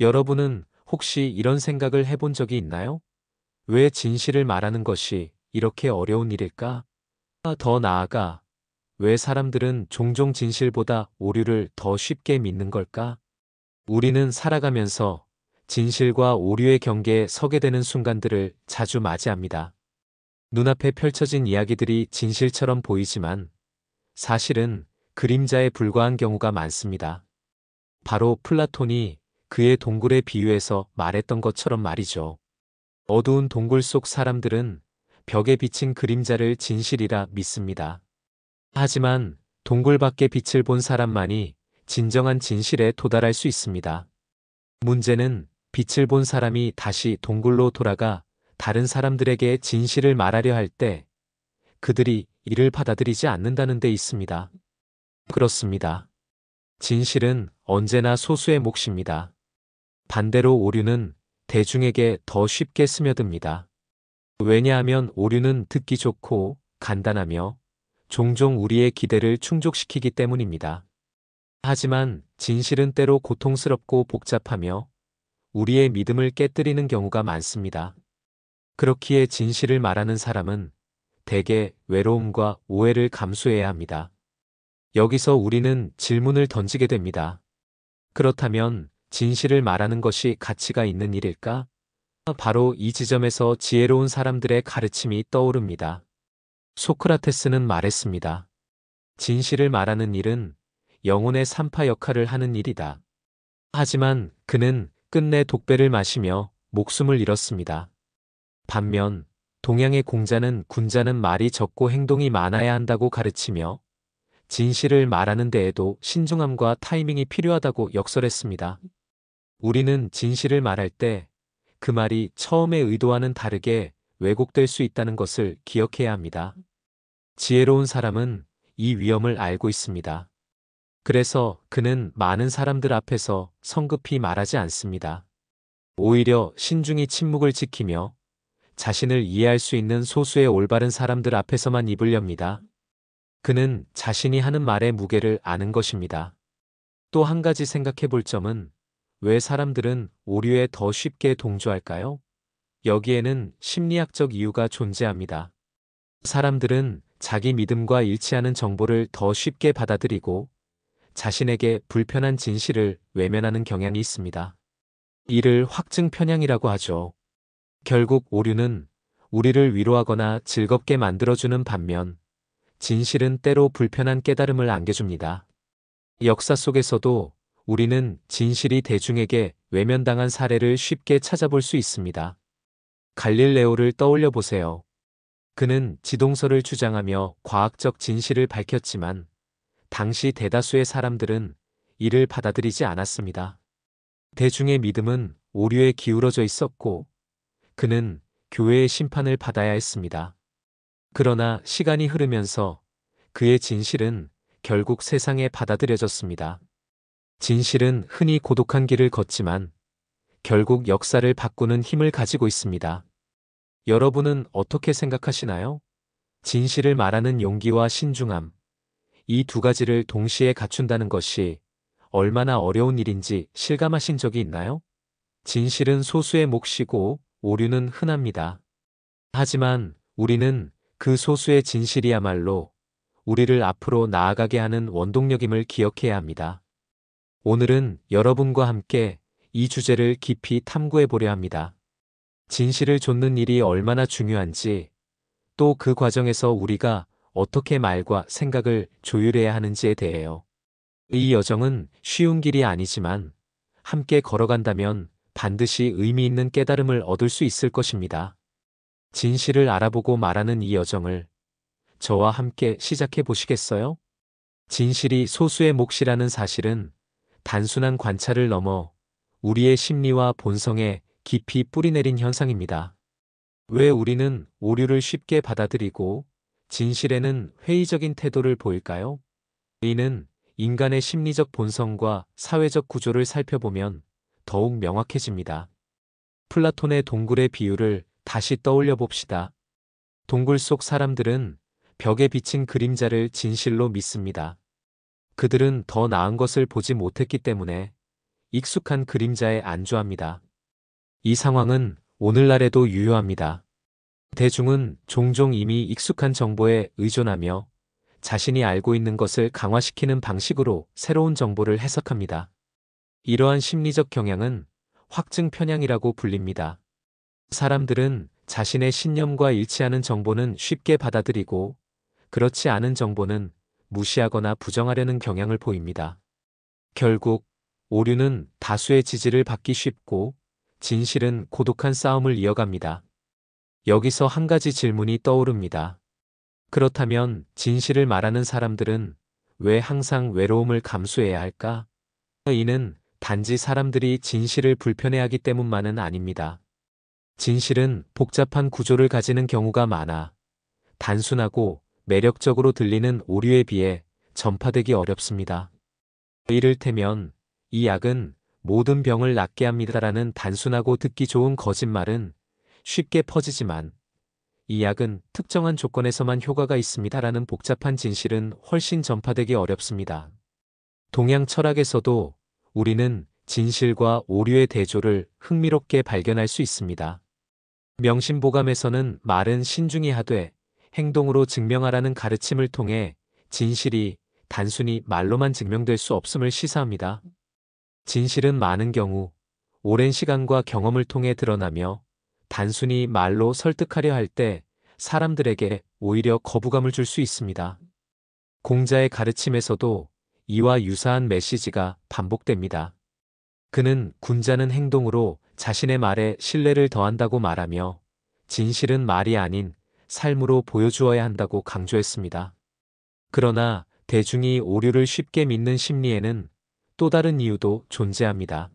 여러분은 혹시 이런 생각을 해본 적이 있나요? 왜 진실을 말하는 것이 이렇게 어려운 일일까? 더 나아가, 왜 사람들은 종종 진실보다 오류를 더 쉽게 믿는 걸까? 우리는 살아가면서 진실과 오류의 경계에 서게 되는 순간들을 자주 맞이합니다. 눈앞에 펼쳐진 이야기들이 진실처럼 보이지만 사실은 그림자에 불과한 경우가 많습니다. 바로 플라톤이 그의 동굴에 비유해서 말했던 것처럼 말이죠. 어두운 동굴 속 사람들은 벽에 비친 그림자를 진실이라 믿습니다. 하지만 동굴 밖의 빛을 본 사람만이 진정한 진실에 도달할 수 있습니다. 문제는 빛을 본 사람이 다시 동굴로 돌아가 다른 사람들에게 진실을 말하려 할 때 그들이 이를 받아들이지 않는다는 데 있습니다. 그렇습니다. 진실은 언제나 소수의 몫입니다. 반대로 오류는 대중에게 더 쉽게 스며듭니다. 왜냐하면 오류는 듣기 좋고 간단하며 종종 우리의 기대를 충족시키기 때문입니다. 하지만 진실은 때로 고통스럽고 복잡하며 우리의 믿음을 깨뜨리는 경우가 많습니다. 그렇기에 진실을 말하는 사람은 대개 외로움과 오해를 감수해야 합니다. 여기서 우리는 질문을 던지게 됩니다. 그렇다면 진실을 말하는 것이 가치가 있는 일일까? 바로 이 지점에서 지혜로운 사람들의 가르침이 떠오릅니다. 소크라테스는 말했습니다. 진실을 말하는 일은 영혼의 산파 역할을 하는 일이다. 하지만 그는 끝내 독배를 마시며 목숨을 잃었습니다. 반면 동양의 공자는 군자는 말이 적고 행동이 많아야 한다고 가르치며 진실을 말하는 데에도 신중함과 타이밍이 필요하다고 역설했습니다. 우리는 진실을 말할 때 그 말이 처음의 의도와는 다르게 왜곡될 수 있다는 것을 기억해야 합니다. 지혜로운 사람은 이 위험을 알고 있습니다. 그래서 그는 많은 사람들 앞에서 성급히 말하지 않습니다. 오히려 신중히 침묵을 지키며 자신을 이해할 수 있는 소수의 올바른 사람들 앞에서만 입을 엽니다. 그는 자신이 하는 말의 무게를 아는 것입니다. 또 한 가지 생각해 볼 점은 왜 사람들은 오류에 더 쉽게 동조할까요? 여기에는 심리학적 이유가 존재합니다. 사람들은 자기 믿음과 일치하는 정보를 더 쉽게 받아들이고 자신에게 불편한 진실을 외면하는 경향이 있습니다. 이를 확증 편향이라고 하죠. 결국 오류는 우리를 위로하거나 즐겁게 만들어주는 반면 진실은 때로 불편한 깨달음을 안겨줍니다. 역사 속에서도 우리는 진실이 대중에게 외면당한 사례를 쉽게 찾아볼 수 있습니다. 갈릴레오를 떠올려 보세요. 그는 지동설을 주장하며 과학적 진실을 밝혔지만 당시 대다수의 사람들은 이를 받아들이지 않았습니다. 대중의 믿음은 오류에 기울어져 있었고 그는 교회의 심판을 받아야 했습니다. 그러나 시간이 흐르면서 그의 진실은 결국 세상에 받아들여졌습니다. 진실은 흔히 고독한 길을 걷지만 결국 역사를 바꾸는 힘을 가지고 있습니다. 여러분은 어떻게 생각하시나요? 진실을 말하는 용기와 신중함, 이 두 가지를 동시에 갖춘다는 것이 얼마나 어려운 일인지 실감하신 적이 있나요? 진실은 소수의 몫이고 오류는 흔합니다. 하지만 우리는 그 소수의 진실이야말로 우리를 앞으로 나아가게 하는 원동력임을 기억해야 합니다. 오늘은 여러분과 함께 이 주제를 깊이 탐구해 보려 합니다. 진실을 좇는 일이 얼마나 중요한지, 또 그 과정에서 우리가 어떻게 말과 생각을 조율해야 하는지에 대해요. 이 여정은 쉬운 길이 아니지만 함께 걸어간다면 반드시 의미 있는 깨달음을 얻을 수 있을 것입니다. 진실을 알아보고 말하는 이 여정을 저와 함께 시작해 보시겠어요? 진실이 소수의 몫이라는 사실은 단순한 관찰을 넘어 우리의 심리와 본성에 깊이 뿌리내린 현상입니다. 왜 우리는 오류를 쉽게 받아들이고 진실에는 회의적인 태도를 보일까요? 이는 인간의 심리적 본성과 사회적 구조를 살펴보면 더욱 명확해집니다. 플라톤의 동굴의 비유를 다시 떠올려 봅시다. 동굴 속 사람들은 벽에 비친 그림자를 진실로 믿습니다. 그들은 더 나은 것을 보지 못했기 때문에 익숙한 그림자에 안주합니다. 이 상황은 오늘날에도 유효합니다. 대중은 종종 이미 익숙한 정보에 의존하며 자신이 알고 있는 것을 강화시키는 방식으로 새로운 정보를 해석합니다. 이러한 심리적 경향은 확증 편향이라고 불립니다. 사람들은 자신의 신념과 일치하는 정보는 쉽게 받아들이고 그렇지 않은 정보는 무시하거나 부정하려는 경향을 보입니다. 결국 오류는 다수의 지지를 받기 쉽고 진실은 고독한 싸움을 이어갑니다. 여기서 한 가지 질문이 떠오릅니다. 그렇다면 진실을 말하는 사람들은 왜 항상 외로움을 감수해야 할까? 이는 단지 사람들이 진실을 불편해하기 때문만은 아닙니다. 진실은 복잡한 구조를 가지는 경우가 많아 단순하고 매력적으로 들리는 오류에 비해 전파되기 어렵습니다. 이를테면 이 약은 모든 병을 낫게 합니다라는 단순하고 듣기 좋은 거짓말은 쉽게 퍼지지만 이 약은 특정한 조건에서만 효과가 있습니다라는 복잡한 진실은 훨씬 전파되기 어렵습니다. 동양 철학에서도 우리는 진실과 오류의 대조를 흥미롭게 발견할 수 있습니다. 명심보감에서는 말은 신중히 하되 행동으로 증명하라는 가르침을 통해 진실이 단순히 말로만 증명될 수 없음을 시사합니다. 진실은 많은 경우 오랜 시간과 경험을 통해 드러나며 단순히 말로 설득하려 할 때 사람들에게 오히려 거부감을 줄 수 있습니다. 공자의 가르침에서도 이와 유사한 메시지가 반복됩니다. 그는 군자는 행동으로 자신의 말에 신뢰를 더한다고 말하며 진실은 말이 아닌 삶으로 보여주어야 한다고 강조했습니다. 그러나 대중이 오류를 쉽게 믿는 심리에는 또 다른 이유도 존재합니다.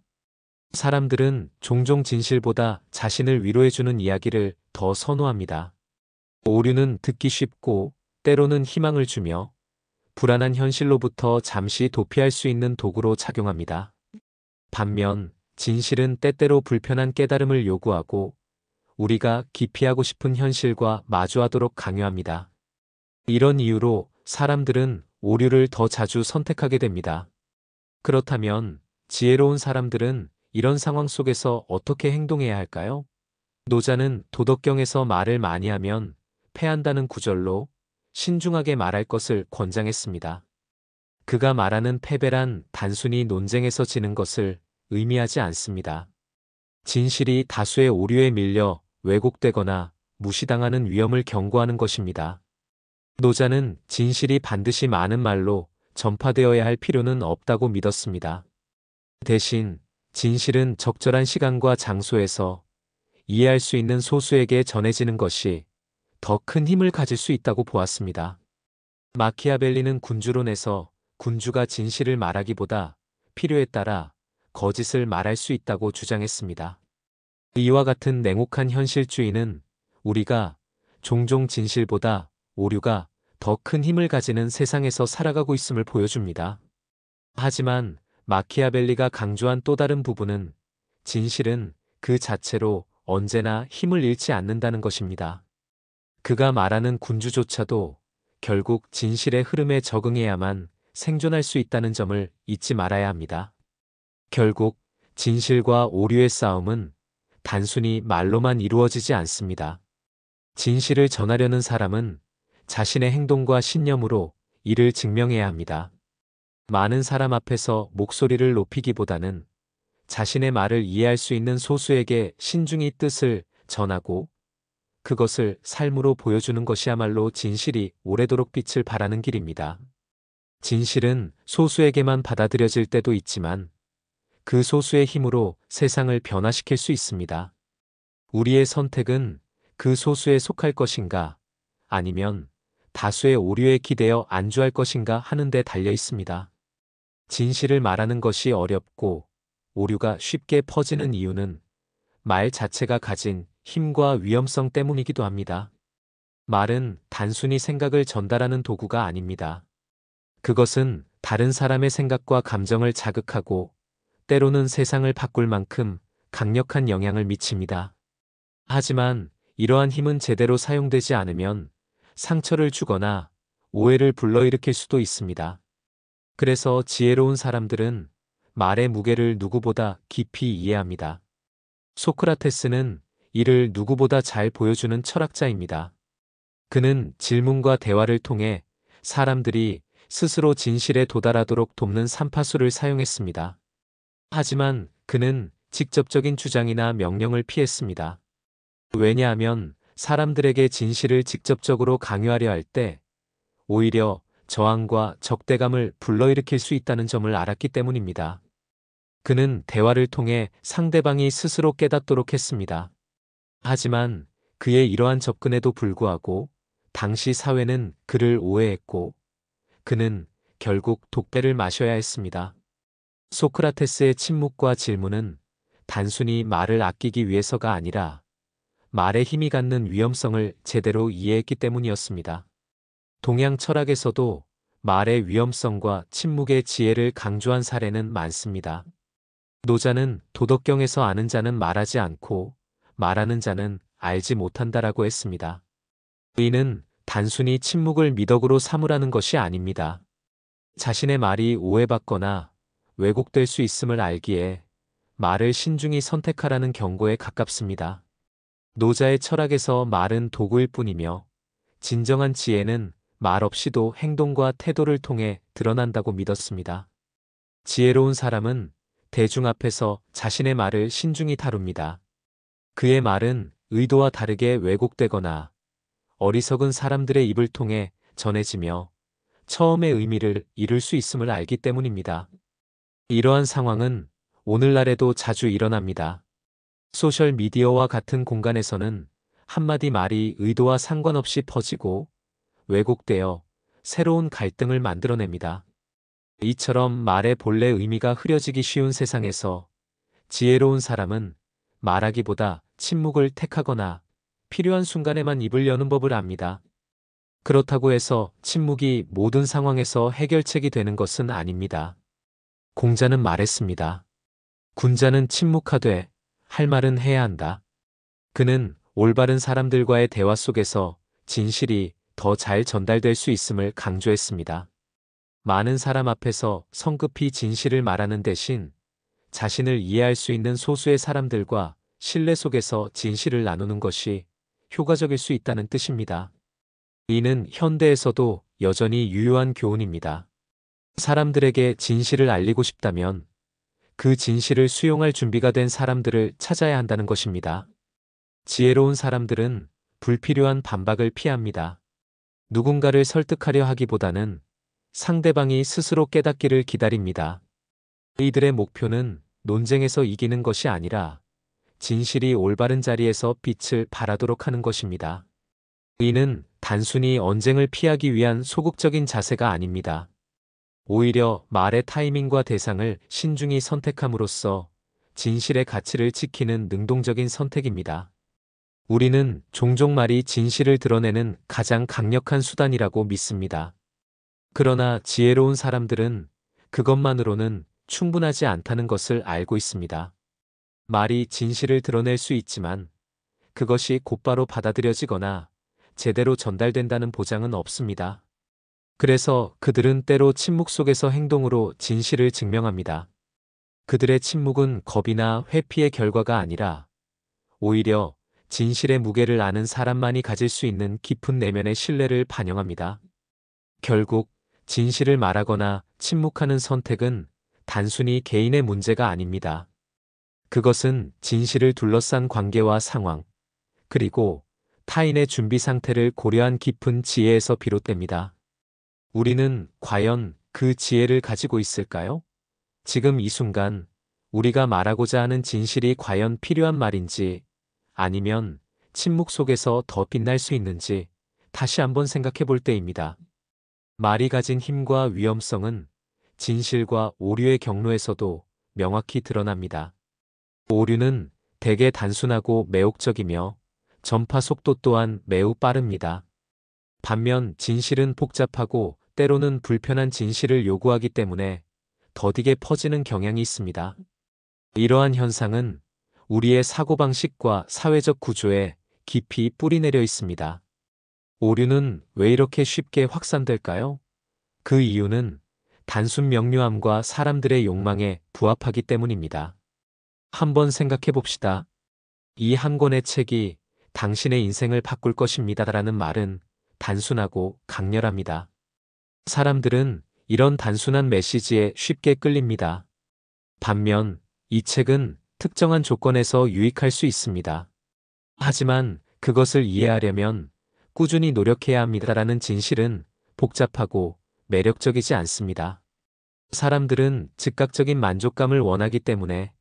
사람들은 종종 진실보다 자신을 위로해주는 이야기를 더 선호합니다. 오류는 듣기 쉽고 때로는 희망을 주며 불안한 현실로부터 잠시 도피할 수 있는 도구로 작용합니다. 반면 진실은 때때로 불편한 깨달음을 요구하고 우리가 기피하고 싶은 현실과 마주하도록 강요합니다. 이런 이유로 사람들은 오류를 더 자주 선택하게 됩니다. 그렇다면 지혜로운 사람들은 이런 상황 속에서 어떻게 행동해야 할까요? 노자는 도덕경에서 말을 많이 하면 패한다는 구절로 신중하게 말할 것을 권장했습니다. 그가 말하는 패배란 단순히 논쟁에서 지는 것을 의미하지 않습니다. 진실이 다수의 오류에 밀려 왜곡되거나 무시당하는 위험을 경고하는 것입니다. 노자는 진실이 반드시 많은 말로 전파되어야 할 필요는 없다고 믿었습니다. 대신 진실은 적절한 시간과 장소에서 이해할 수 있는 소수에게 전해지는 것이 더 큰 힘을 가질 수 있다고 보았습니다. 마키아벨리는 군주론에서 군주가 진실을 말하기보다 필요에 따라 거짓을 말할 수 있다고 주장했습니다. 이와 같은 냉혹한 현실주의는 우리가 종종 진실보다 오류가 더 큰 힘을 가지는 세상에서 살아가고 있음을 보여줍니다. 하지만 마키아벨리가 강조한 또 다른 부분은 진실은 그 자체로 언제나 힘을 잃지 않는다는 것입니다. 그가 말하는 군주조차도 결국 진실의 흐름에 적응해야만 생존할 수 있다는 점을 잊지 말아야 합니다. 결국 진실과 오류의 싸움은 단순히 말로만 이루어지지 않습니다. 진실을 전하려는 사람은 자신의 행동과 신념으로 이를 증명해야 합니다. 많은 사람 앞에서 목소리를 높이기보다는 자신의 말을 이해할 수 있는 소수에게 신중히 뜻을 전하고 그것을 삶으로 보여주는 것이야말로 진실이 오래도록 빛을 발하는 길입니다. 진실은 소수에게만 받아들여질 때도 있지만 그 소수의 힘으로 세상을 변화시킬 수 있습니다. 우리의 선택은 그 소수에 속할 것인가 아니면 다수의 오류에 기대어 안주할 것인가 하는 데 달려 있습니다. 진실을 말하는 것이 어렵고 오류가 쉽게 퍼지는 이유는 말 자체가 가진 힘과 위험성 때문이기도 합니다. 말은 단순히 생각을 전달하는 도구가 아닙니다. 그것은 다른 사람의 생각과 감정을 자극하고 때로는 세상을 바꿀 만큼 강력한 영향을 미칩니다. 하지만 이러한 힘은 제대로 사용되지 않으면 상처를 주거나 오해를 불러일으킬 수도 있습니다. 그래서 지혜로운 사람들은 말의 무게를 누구보다 깊이 이해합니다. 소크라테스는 이를 누구보다 잘 보여주는 철학자입니다. 그는 질문과 대화를 통해 사람들이 스스로 진실에 도달하도록 돕는 삼파수를 사용했습니다. 하지만 그는 직접적인 주장이나 명령을 피했습니다. 왜냐하면 사람들에게 진실을 직접적으로 강요하려 할 때 오히려 저항과 적대감을 불러일으킬 수 있다는 점을 알았기 때문입니다. 그는 대화를 통해 상대방이 스스로 깨닫도록 했습니다. 하지만 그의 이러한 접근에도 불구하고 당시 사회는 그를 오해했고 그는 결국 독배를 마셔야 했습니다. 소크라테스의 침묵과 질문은 단순히 말을 아끼기 위해서가 아니라 말의 힘이 갖는 위험성을 제대로 이해했기 때문이었습니다. 동양 철학에서도 말의 위험성과 침묵의 지혜를 강조한 사례는 많습니다. 노자는 도덕경에서 아는 자는 말하지 않고 말하는 자는 알지 못한다라고 했습니다. 이는 단순히 침묵을 미덕으로 삼으라는 것이 아닙니다. 자신의 말이 오해받거나 왜곡될 수 있음을 알기에 말을 신중히 선택하라는 경고에 가깝습니다. 노자의 철학에서 말은 도구일 뿐이며 진정한 지혜는 말 없이도 행동과 태도를 통해 드러난다고 믿었습니다. 지혜로운 사람은 대중 앞에서 자신의 말을 신중히 다룹니다. 그의 말은 의도와 다르게 왜곡되거나 어리석은 사람들의 입을 통해 전해지며 처음의 의미를 잃을 수 있음을 알기 때문입니다. 이러한 상황은 오늘날에도 자주 일어납니다. 소셜미디어와 같은 공간에서는 한마디 말이 의도와 상관없이 퍼지고 왜곡되어 새로운 갈등을 만들어냅니다. 이처럼 말의 본래 의미가 흐려지기 쉬운 세상에서 지혜로운 사람은 말하기보다 침묵을 택하거나 필요한 순간에만 입을 여는 법을 압니다. 그렇다고 해서 침묵이 모든 상황에서 해결책이 되는 것은 아닙니다. 공자는 말했습니다. 군자는 침묵하되 할 말은 해야 한다. 그는 올바른 사람들과의 대화 속에서 진실이 더 잘 전달될 수 있음을 강조했습니다. 많은 사람 앞에서 성급히 진실을 말하는 대신 자신을 이해할 수 있는 소수의 사람들과 신뢰 속에서 진실을 나누는 것이 효과적일 수 있다는 뜻입니다. 이는 현대에서도 여전히 유효한 교훈입니다. 사람들에게 진실을 알리고 싶다면 그 진실을 수용할 준비가 된 사람들을 찾아야 한다는 것입니다. 지혜로운 사람들은 불필요한 반박을 피합니다. 누군가를 설득하려 하기보다는 상대방이 스스로 깨닫기를 기다립니다. 이들의 목표는 논쟁에서 이기는 것이 아니라 진실이 올바른 자리에서 빛을 발하도록 하는 것입니다. 이는 단순히 언쟁을 피하기 위한 소극적인 자세가 아닙니다. 오히려 말의 타이밍과 대상을 신중히 선택함으로써 진실의 가치를 지키는 능동적인 선택입니다. 우리는 종종 말이 진실을 드러내는 가장 강력한 수단이라고 믿습니다. 그러나 지혜로운 사람들은 그것만으로는 충분하지 않다는 것을 알고 있습니다. 말이 진실을 드러낼 수 있지만 그것이 곧바로 받아들여지거나 제대로 전달된다는 보장은 없습니다. 그래서 그들은 때로 침묵 속에서 행동으로 진실을 증명합니다. 그들의 침묵은 겁이나 회피의 결과가 아니라 오히려 진실의 무게를 아는 사람만이 가질 수 있는 깊은 내면의 신뢰를 반영합니다. 결국 진실을 말하거나 침묵하는 선택은 단순히 개인의 문제가 아닙니다. 그것은 진실을 둘러싼 관계와 상황, 그리고 타인의 준비 상태를 고려한 깊은 지혜에서 비롯됩니다. 우리는 과연 그 지혜를 가지고 있을까요? 지금 이 순간 우리가 말하고자 하는 진실이 과연 필요한 말인지 아니면 침묵 속에서 더 빛날 수 있는지 다시 한번 생각해 볼 때입니다. 말이 가진 힘과 위험성은 진실과 오류의 경로에서도 명확히 드러납니다. 오류는 대개 단순하고 매혹적이며 전파 속도 또한 매우 빠릅니다. 반면 진실은 복잡하고 때로는 불편한 진실을 요구하기 때문에 더디게 퍼지는 경향이 있습니다. 이러한 현상은 우리의 사고방식과 사회적 구조에 깊이 뿌리내려 있습니다. 오류는 왜 이렇게 쉽게 확산될까요? 그 이유는 단순 명료함과 사람들의 욕망에 부합하기 때문입니다. 한번 생각해 봅시다. 이 한 권의 책이 당신의 인생을 바꿀 것입니다라는 말은 단순하고 강렬합니다. 사람들은 이런 단순한 메시지에 쉽게 끌립니다. 반면 이 책은 특정한 조건에서 유익할 수 있습니다. 하지만 그것을 이해하려면 꾸준히 노력해야 합니다라는 진실은 복잡하고 매력적이지 않습니다. 사람들은 즉각적인 만족감을 원하기 때문에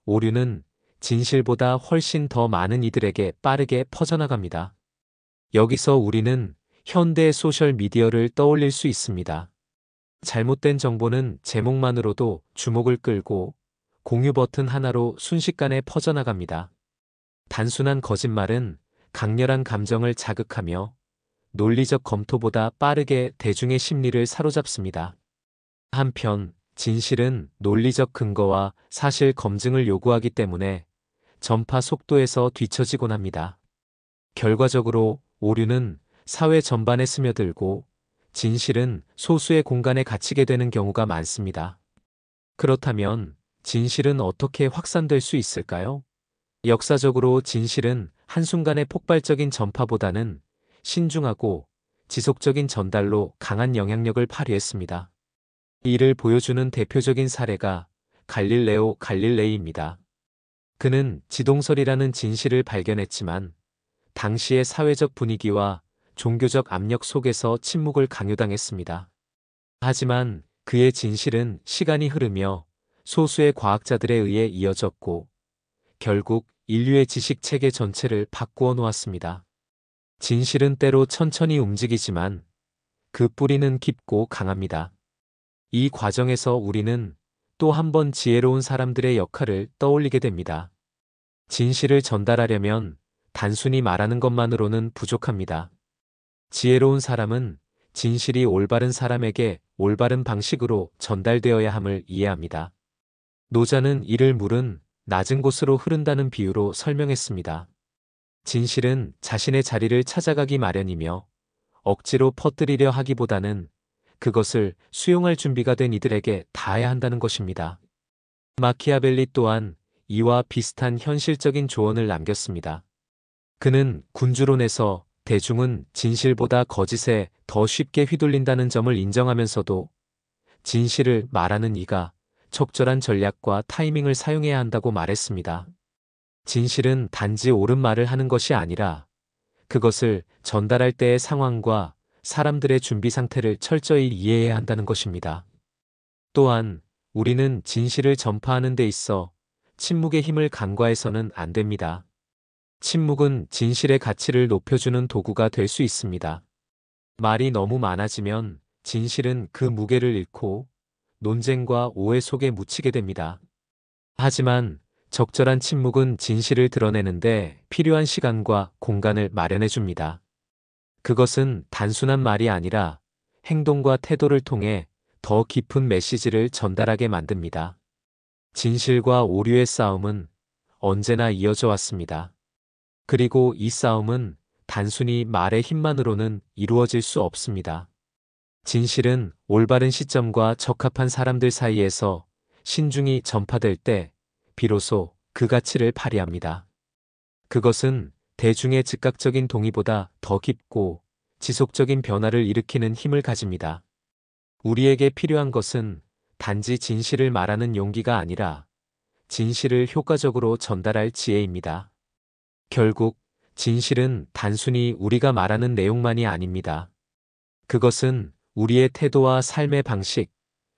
오류는 진실보다 훨씬 더 많은 이들에게 빠르게 퍼져나갑니다. 여기서 우리는 현대 소셜 미디어를 떠올릴 수 있습니다. 잘못된 정보는 제목만으로도 주목을 끌고 공유 버튼 하나로 순식간에 퍼져나갑니다. 단순한 거짓말은 강렬한 감정을 자극하며 논리적 검토보다 빠르게 대중의 심리를 사로잡습니다. 한편 진실은 논리적 근거와 사실 검증을 요구하기 때문에 전파 속도에서 뒤처지곤 합니다. 결과적으로 오류는 사회 전반에 스며들고 진실은 소수의 공간에 갇히게 되는 경우가 많습니다. 그렇다면 진실은 어떻게 확산될 수 있을까요? 역사적으로 진실은 한순간의 폭발적인 전파보다는 신중하고 지속적인 전달로 강한 영향력을 발휘했습니다. 이를 보여주는 대표적인 사례가 갈릴레오 갈릴레이입니다. 그는 지동설이라는 진실을 발견했지만 당시의 사회적 분위기와 종교적 압력 속에서 침묵을 강요당했습니다. 하지만 그의 진실은 시간이 흐르며 소수의 과학자들에 의해 이어졌고 결국 인류의 지식 체계 전체를 바꾸어 놓았습니다. 진실은 때로 천천히 움직이지만 그 뿌리는 깊고 강합니다. 이 과정에서 우리는 또 한 번 지혜로운 사람들의 역할을 떠올리게 됩니다. 진실을 전달하려면 단순히 말하는 것만으로는 부족합니다. 지혜로운 사람은 진실이 올바른 사람에게 올바른 방식으로 전달되어야 함을 이해합니다. 노자는 이를 물은 낮은 곳으로 흐른다는 비유로 설명했습니다. 진실은 자신의 자리를 찾아가기 마련이며 억지로 퍼뜨리려 하기보다는 그것을 수용할 준비가 된 이들에게 닿아야 한다는 것입니다. 마키아벨리 또한 이와 비슷한 현실적인 조언을 남겼습니다. 그는 군주론에서 대중은 진실보다 거짓에 더 쉽게 휘둘린다는 점을 인정하면서도 진실을 말하는 이가 적절한 전략과 타이밍을 사용해야 한다고 말했습니다. 진실은 단지 옳은 말을 하는 것이 아니라 그것을 전달할 때의 상황과 사람들의 준비 상태를 철저히 이해해야 한다는 것입니다. 또한 우리는 진실을 전파하는 데 있어 침묵의 힘을 간과해서는 안 됩니다. 침묵은 진실의 가치를 높여주는 도구가 될 수 있습니다. 말이 너무 많아지면 진실은 그 무게를 잃고 논쟁과 오해 속에 묻히게 됩니다. 하지만 적절한 침묵은 진실을 드러내는데 필요한 시간과 공간을 마련해 줍니다. 그것은 단순한 말이 아니라 행동과 태도를 통해 더 깊은 메시지를 전달하게 만듭니다. 진실과 오류의 싸움은 언제나 이어져 왔습니다. 그리고 이 싸움은 단순히 말의 힘만으로는 이루어질 수 없습니다. 진실은 올바른 시점과 적합한 사람들 사이에서 신중히 전파될 때 비로소 그 가치를 발휘합니다. 그것은 대중의 즉각적인 동의보다 더 깊고 지속적인 변화를 일으키는 힘을 가집니다. 우리에게 필요한 것은 단지 진실을 말하는 용기가 아니라 진실을 효과적으로 전달할 지혜입니다. 결국 진실은 단순히 우리가 말하는 내용만이 아닙니다. 그것은 우리의 태도와 삶의 방식,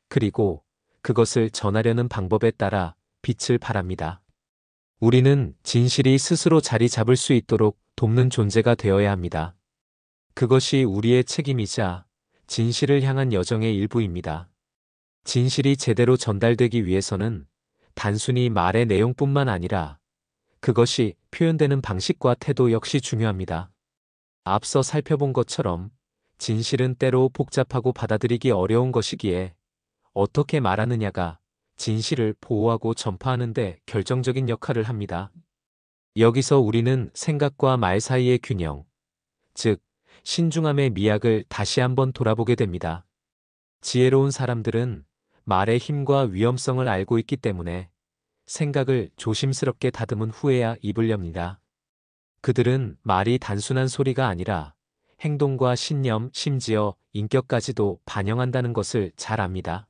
그리고 그것을 전하려는 방법에 따라 빛을 발합니다. 우리는 진실이 스스로 자리 잡을 수 있도록 돕는 존재가 되어야 합니다. 그것이 우리의 책임이자 진실을 향한 여정의 일부입니다. 진실이 제대로 전달되기 위해서는 단순히 말의 내용뿐만 아니라 그것이 표현되는 방식과 태도 역시 중요합니다. 앞서 살펴본 것처럼 진실은 때로 복잡하고 받아들이기 어려운 것이기에 어떻게 말하느냐가 진실을 보호하고 전파하는 데 결정적인 역할을 합니다. 여기서 우리는 생각과 말 사이의 균형, 즉 신중함의 미학을 다시 한번 돌아보게 됩니다. 지혜로운 사람들은 말의 힘과 위험성을 알고 있기 때문에 생각을 조심스럽게 다듬은 후에야 입을 엽니다. 그들은 말이 단순한 소리가 아니라 행동과 신념, 심지어 인격까지도 반영한다는 것을 잘 압니다.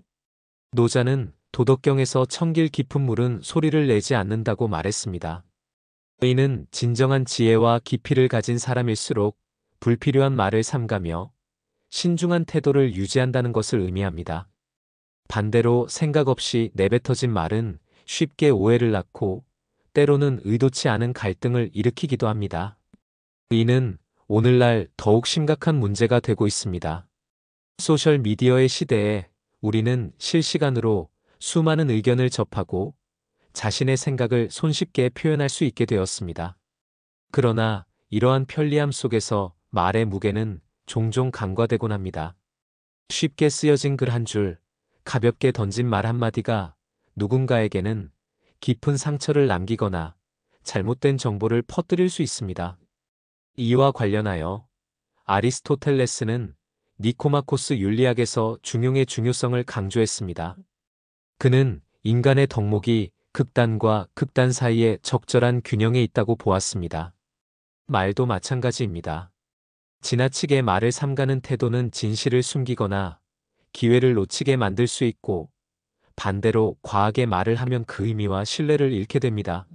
노자는 도덕경에서 청길 깊은 물은 소리를 내지 않는다고 말했습니다. 이는 진정한 지혜와 깊이를 가진 사람일수록 불필요한 말을 삼가며 신중한 태도를 유지한다는 것을 의미합니다. 반대로 생각 없이 내뱉어진 말은 쉽게 오해를 낳고 때로는 의도치 않은 갈등을 일으키기도 합니다. 이는 오늘날 더욱 심각한 문제가 되고 있습니다. 소셜미디어의 시대에 우리는 실시간으로 수많은 의견을 접하고 자신의 생각을 손쉽게 표현할 수 있게 되었습니다. 그러나 이러한 편리함 속에서 말의 무게는 종종 간과되곤 합니다. 쉽게 쓰여진 글 한 줄, 가볍게 던진 말 한마디가 누군가에게는 깊은 상처를 남기거나 잘못된 정보를 퍼뜨릴 수 있습니다. 이와 관련하여 아리스토텔레스는 니코마코스 윤리학에서 중용의 중요성을 강조했습니다. 그는 인간의 덕목이 극단과 극단 사이에 적절한 균형에 있다고 보았습니다. 말도 마찬가지입니다. 지나치게 말을 삼가는 태도는 진실을 숨기거나 기회를 놓치게 만들 수 있고, 반대로 과하게 말을 하면 그 의미와 신뢰를 잃게 됩니다.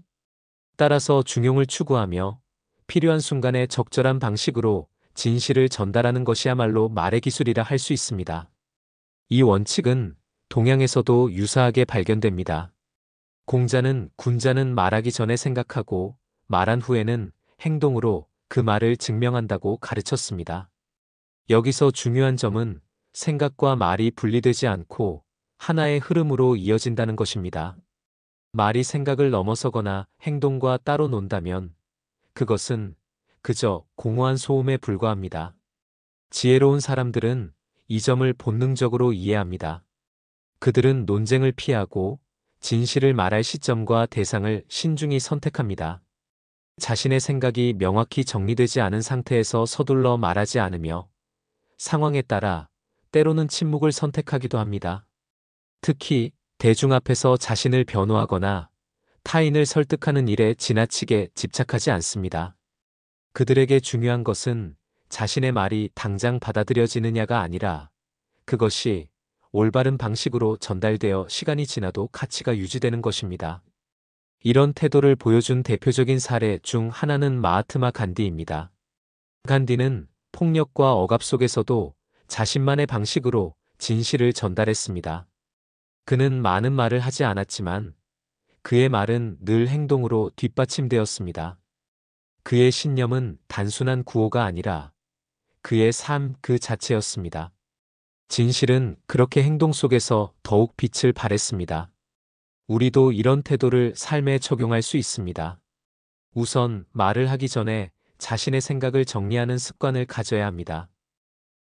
따라서 중용을 추구하며 필요한 순간에 적절한 방식으로 진실을 전달하는 것이야말로 말의 기술이라 할 수 있습니다. 이 원칙은 동양에서도 유사하게 발견됩니다. 공자는 군자는 말하기 전에 생각하고 말한 후에는 행동으로 그 말을 증명한다고 가르쳤습니다. 여기서 중요한 점은 생각과 말이 분리되지 않고 하나의 흐름으로 이어진다는 것입니다. 말이 생각을 넘어서거나 행동과 따로 논다면 그것은 그저 공허한 소음에 불과합니다. 지혜로운 사람들은 이 점을 본능적으로 이해합니다. 그들은 논쟁을 피하고 진실을 말할 시점과 대상을 신중히 선택합니다. 자신의 생각이 명확히 정리되지 않은 상태에서 서둘러 말하지 않으며 상황에 따라 때로는 침묵을 선택하기도 합니다. 특히 대중 앞에서 자신을 변호하거나 타인을 설득하는 일에 지나치게 집착하지 않습니다. 그들에게 중요한 것은 자신의 말이 당장 받아들여지느냐가 아니라 그것이 올바른 방식으로 전달되어 시간이 지나도 가치가 유지되는 것입니다. 이런 태도를 보여준 대표적인 사례 중 하나는 마하트마 간디입니다. 간디는 폭력과 억압 속에서도 자신만의 방식으로 진실을 전달했습니다. 그는 많은 말을 하지 않았지만 그의 말은 늘 행동으로 뒷받침되었습니다. 그의 신념은 단순한 구호가 아니라 그의 삶 그 자체였습니다. 진실은 그렇게 행동 속에서 더욱 빛을 발했습니다. 우리도 이런 태도를 삶에 적용할 수 있습니다. 우선 말을 하기 전에 자신의 생각을 정리하는 습관을 가져야 합니다.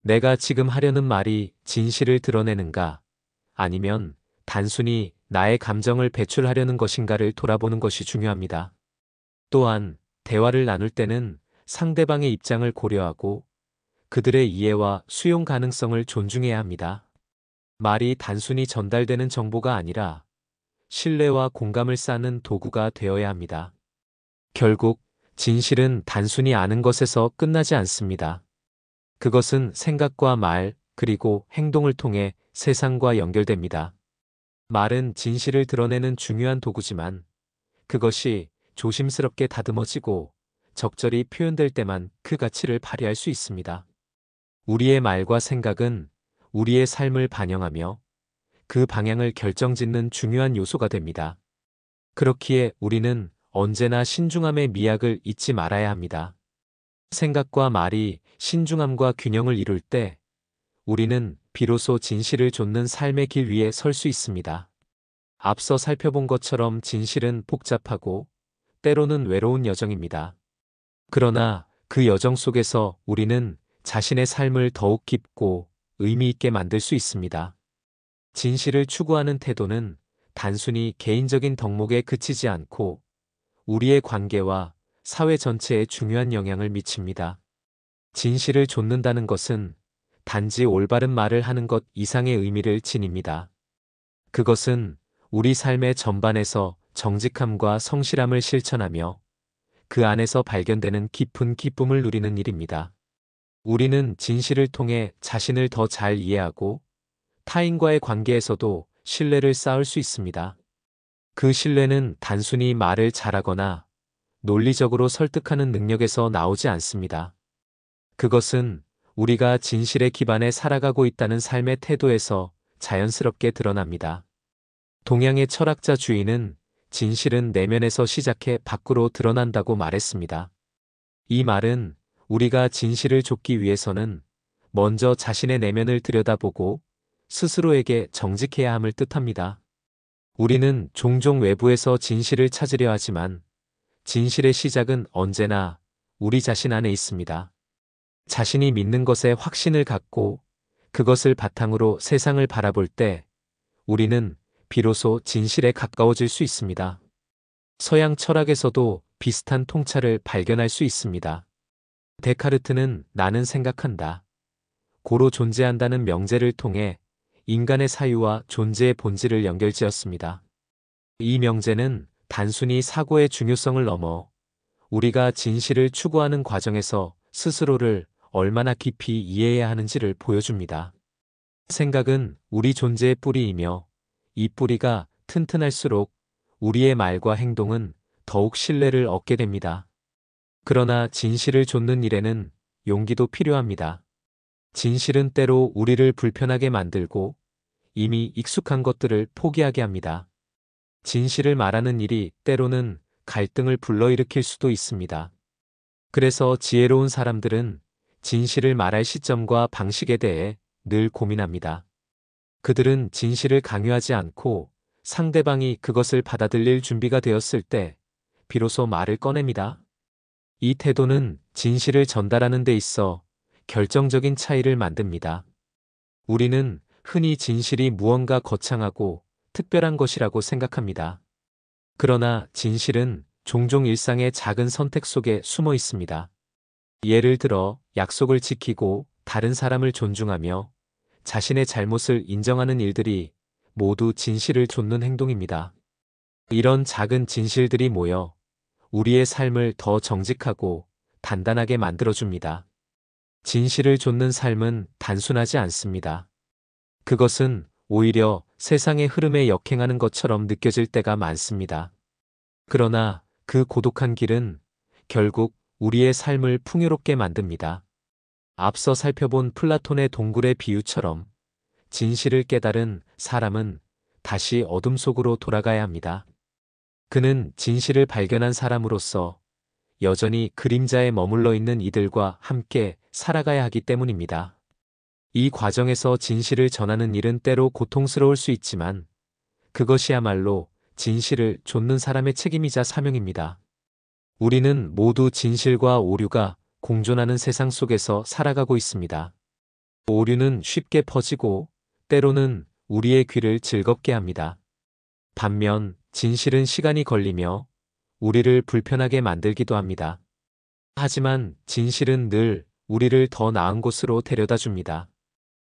내가 지금 하려는 말이 진실을 드러내는가, 아니면 단순히 나의 감정을 배출하려는 것인가를 돌아보는 것이 중요합니다. 또한 대화를 나눌 때는 상대방의 입장을 고려하고 그들의 이해와 수용 가능성을 존중해야 합니다. 말이 단순히 전달되는 정보가 아니라 신뢰와 공감을 쌓는 도구가 되어야 합니다. 결국 진실은 단순히 아는 것에서 끝나지 않습니다. 그것은 생각과 말, 그리고 행동을 통해 세상과 연결됩니다. 말은 진실을 드러내는 중요한 도구지만 그것이 조심스럽게 다듬어지고 적절히 표현될 때만 그 가치를 발휘할 수 있습니다. 우리의 말과 생각은 우리의 삶을 반영하며 그 방향을 결정짓는 중요한 요소가 됩니다. 그렇기에 우리는 언제나 신중함의 미학을 잊지 말아야 합니다. 생각과 말이 신중함과 균형을 이룰 때 우리는 비로소 진실을 좇는 삶의 길 위에 설 수 있습니다. 앞서 살펴본 것처럼 진실은 복잡하고 때로는 외로운 여정입니다. 그러나 그 여정 속에서 우리는 자신의 삶을 더욱 깊고 의미 있게 만들 수 있습니다. 진실을 추구하는 태도는 단순히 개인적인 덕목에 그치지 않고 우리의 관계와 사회 전체에 중요한 영향을 미칩니다. 진실을 좇는다는 것은 단지 올바른 말을 하는 것 이상의 의미를 지닙니다. 그것은 우리 삶의 전반에서 정직함과 성실함을 실천하며 그 안에서 발견되는 깊은 기쁨을 누리는 일입니다. 우리는 진실을 통해 자신을 더 잘 이해하고 타인과의 관계에서도 신뢰를 쌓을 수 있습니다. 그 신뢰는 단순히 말을 잘하거나 논리적으로 설득하는 능력에서 나오지 않습니다. 그것은 우리가 진실에 기반해 살아가고 있다는 삶의 태도에서 자연스럽게 드러납니다. 동양의 철학자 주인은 진실은 내면에서 시작해 밖으로 드러난다고 말했습니다. 이 말은 우리가 진실을 좇기 위해서는 먼저 자신의 내면을 들여다보고 스스로에게 정직해야 함을 뜻합니다. 우리는 종종 외부에서 진실을 찾으려 하지만 진실의 시작은 언제나 우리 자신 안에 있습니다. 자신이 믿는 것에 확신을 갖고 그것을 바탕으로 세상을 바라볼 때 우리는 비로소 진실에 가까워질 수 있습니다. 서양 철학에서도 비슷한 통찰을 발견할 수 있습니다. 데카르트는 나는 생각한다, 고로 존재한다는 명제를 통해 인간의 사유와 존재의 본질을 연결지었습니다. 이 명제는 단순히 사고의 중요성을 넘어 우리가 진실을 추구하는 과정에서 스스로를 얼마나 깊이 이해해야 하는지를 보여줍니다. 생각은 우리 존재의 뿌리이며 이 뿌리가 튼튼할수록 우리의 말과 행동은 더욱 신뢰를 얻게 됩니다. 그러나 진실을 좇는 일에는 용기도 필요합니다. 진실은 때로 우리를 불편하게 만들고 이미 익숙한 것들을 포기하게 합니다. 진실을 말하는 일이 때로는 갈등을 불러일으킬 수도 있습니다. 그래서 지혜로운 사람들은 진실을 말할 시점과 방식에 대해 늘 고민합니다. 그들은 진실을 강요하지 않고 상대방이 그것을 받아들일 준비가 되었을 때 비로소 말을 꺼냅니다. 이 태도는 진실을 전달하는 데 있어 결정적인 차이를 만듭니다. 우리는 흔히 진실이 무언가 거창하고 특별한 것이라고 생각합니다. 그러나 진실은 종종 일상의 작은 선택 속에 숨어 있습니다. 예를 들어 약속을 지키고 다른 사람을 존중하며 자신의 잘못을 인정하는 일들이 모두 진실을 좇는 행동입니다. 이런 작은 진실들이 모여 우리의 삶을 더 정직하고 단단하게 만들어줍니다. 진실을 좇는 삶은 단순하지 않습니다. 그것은 오히려 세상의 흐름에 역행하는 것처럼 느껴질 때가 많습니다. 그러나 그 고독한 길은 결국 우리의 삶을 풍요롭게 만듭니다. 앞서 살펴본 플라톤의 동굴의 비유처럼 진실을 깨달은 사람은 다시 어둠 속으로 돌아가야 합니다. 그는 진실을 발견한 사람으로서 여전히 그림자에 머물러 있는 이들과 함께 살아가야 하기 때문입니다. 이 과정에서 진실을 전하는 일은 때로 고통스러울 수 있지만 그것이야말로 진실을 좇는 사람의 책임이자 사명입니다. 우리는 모두 진실과 오류가 공존하는 세상 속에서 살아가고 있습니다. 오류는 쉽게 퍼지고 때로는 우리의 귀를 즐겁게 합니다. 반면 진실은 시간이 걸리며 우리를 불편하게 만들기도 합니다. 하지만 진실은 늘 우리를 더 나은 곳으로 데려다 줍니다.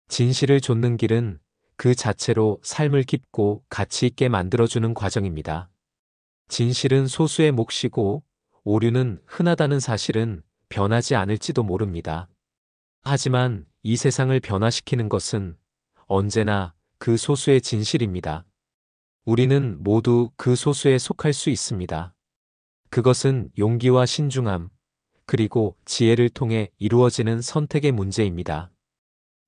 진실을 좇는 길은 그 자체로 삶을 깊고 가치 있게 만들어주는 과정입니다. 진실은 소수의 몫이고 오류는 흔하다는 사실은 변하지 않을지도 모릅니다. 하지만 이 세상을 변화시키는 것은 언제나 그 소수의 진실입니다. 우리는 모두 그 소수에 속할 수 있습니다. 그것은 용기와 신중함, 그리고 지혜를 통해 이루어지는 선택의 문제입니다.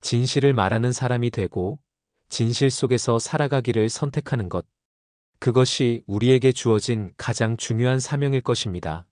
진실을 말하는 사람이 되고 진실 속에서 살아가기를 선택하는 것. 그것이 우리에게 주어진 가장 중요한 사명일 것입니다.